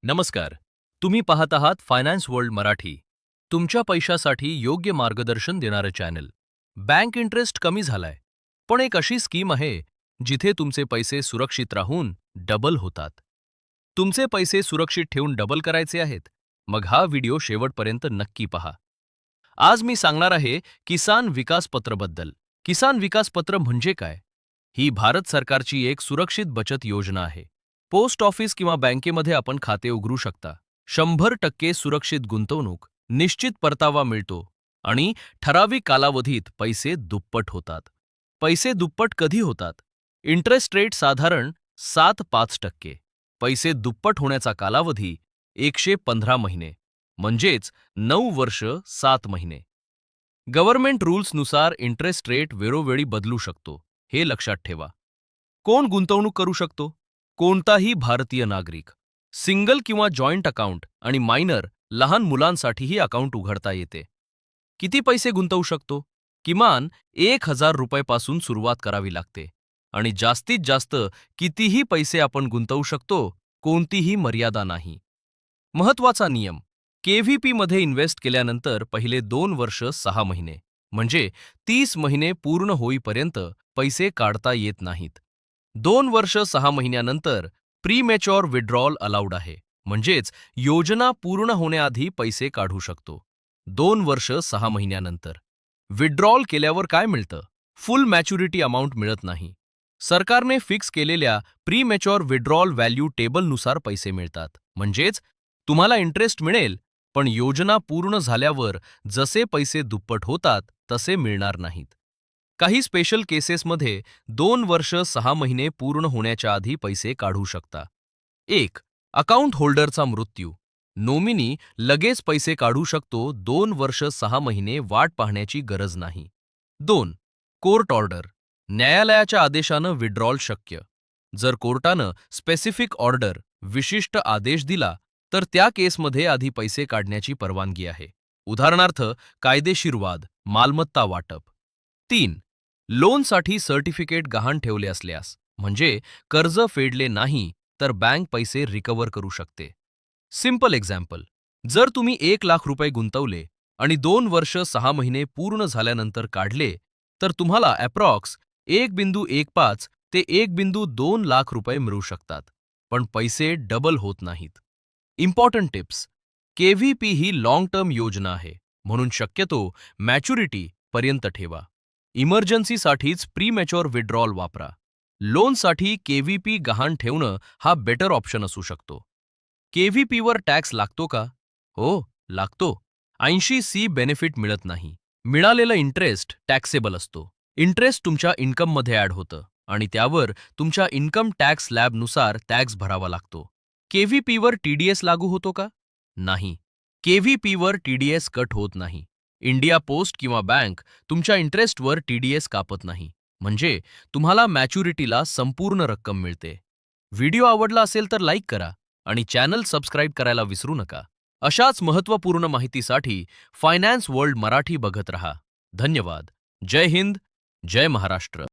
नमस्कार. तुम्ही पाहत आहात फायनान्स वर्ल्ड मराठी. तुमच्या पैशासाठी योग्य मार्गदर्शन देणारं चॅनल. बँक इंटरेस्ट कमी झालाय, पण एक अशी स्कीम आहे जिथे तुमचे पैसे सुरक्षित राहून डबल होतात. तुमचे पैसे सुरक्षित ठेवून डबल करायचे आहेत, मग हा व्हिडिओ शेवटपर्यंत नक्की पहा. आज मी सांगणार आहे किसान विकास पत्रबद्दल. किसान विकास पत्र म्हणजे काय? ही भारत सरकारची एक सुरक्षित बचत योजना आहे. पोस्ट ऑफिस किंवा बँकेमध्ये आपण खाते उघडू शकता. 100% सुरक्षित गुंतवणूक, निश्चित परतावा मिळतो आणि ठराविक कालावधीत पैसे दुप्पट होतात. पैसे दुप्पट कधी होतात? इंटरेस्ट रेट साधारण 7.5%. पैसे दुप्पट होण्याचा कालावधी 115 महिने, म्हणजेच 9 वर्ष 7 महिने. गव्हर्नमेंट रूल्सनुसार इंटरेस्ट रेट वेळोवेळी बदलू शकतो, हे लक्षात ठेवा. कोण गुंतवणूक करू शकतो? कोणताही भारतीय नागरिक. सिंगल किंवा जॉइंट अकाउंट आणि मायनर लहान मुलांसाठीही अकाउंट उघडता येते. किती पैसे गुंतवू शकतो? किमान 1,000 रुपयापासून सुरुवात करावी लागते. आणि जास्तीत जास्त कितीही पैसे आपण गुंतवू शकतो, कोणतीही मर्यादा नाही. महत्त्वाचा नियम: केव्हीपी मध्ये इन्व्हेस्ट केल्यानंतर पहिले 2 वर्ष 6 महिने, म्हणजे 30 महिने पूर्ण होईपर्यंत पैसे काढता येत नाहीत. 2 वर्ष 6 महिन्यानंतर प्रीमॅच्युअर विड्रॉल अलाउड आहे, म्हणजेच योजना पूर्ण होण्याआधी पैसे काढू शकतो. 2 वर्ष 6 महिन्यानंतर विड्रॉल केल्यावर काय मिळतं? फुल मॅच्युरिटी अमाउंट मिळत नाही. सरकारने फिक्स केलेल्या प्रीमॅच्युअर विड्रॉल व्हॅल्यू टेबलनुसार पैसे मिळतात, म्हणजेच तुम्हाला इंटरेस्ट मिळेल, पण योजना पूर्ण झाल्यावर जसे पैसे दुप्पट होतात तसे मिळणार नाहीत. काही स्पेशल केसेसमध्ये 2 वर्ष 6 महिने पूर्ण होण्याच्या आधी पैसे काढू शकता. 1. अकाउंट होल्डरचा मृत्यू. नोमिनी लगेच पैसे काढू शकतो. 2 वर्ष 6 महिने वाट पाहण्याची गरज नाही. 2. Court order. न्यायालयाच्या आदेशानं विड्रॉल शक्य. जर कोर्टानं स्पेसिफिक ऑर्डर, विशिष्ट आदेश दिला, तर त्या केसमध्ये आधी पैसे काढण्याची परवानगी आहे. उदाहरणार्थ, कायदेशीर वाद, मालमत्ता वाटप. 3. लोनसाठी सर्टिफिकेट गहाण ठेवले असल्यास, म्हणजे कर्ज फेडले नाही तर बँक पैसे रिकव्हर करू शकते. सिंपल एक्झाम्पल: जर तुम्ही 1 लाख रुपये गुंतवले आणि 2 वर्ष 6 महिने पूर्ण झाल्यानंतर काढले, तर तुम्हाला अप्रॉक्स 1.15 ते 1.2 लाख रुपये मिळू शकतात, पण पैसे डबल होत नाहीत. इम्पॉर्टंट टिप्स: केव्हीपी ही लॉंग टर्म योजना आहे, म्हणून शक्यतो मॅच्युरिटी पर्यंत ठेवा. इमर्जन्सीसाठीच प्रीमॅच्युअर विड्रॉल वापरा. लोनसाठी केव्हीपी गहाण ठेवणं हा बेटर ऑप्शन असू शकतो. केव्हीपीवर टॅक्स लागतो का? हो, लागतो. 80C बेनिफिट मिळत नाही. मिळालेलं इंटरेस्ट टॅक्सेबल असतो. इंटरेस्ट तुमच्या इन्कममध्ये ॲड होतं आणि त्यावर तुमच्या इन्कम टॅक्स स्लॅबनुसार टॅक्स भरावा लागतो. केव्हीपीवर टीडीएस लागू होतो का? नाही. केव्हीपीवर टीडीएस कट होत नाही. इंडिया पोस्ट किंवा बँक तुमच्या इंटरेस्टवर टीडीएस कापत नाही, म्हणजे तुम्हाला मॅच्युरिटीला संपूर्ण रक्कम मिळते. व्हिडिओ आवडला असेल तर लाईक करा आणि चॅनल सबस्क्राईब करायला विसरू नका. अशाच महत्त्वपूर्ण माहितीसाठी फायनान्स वर्ल्ड मराठी बघत रहा. धन्यवाद. जय हिंद, जय महाराष्ट्र.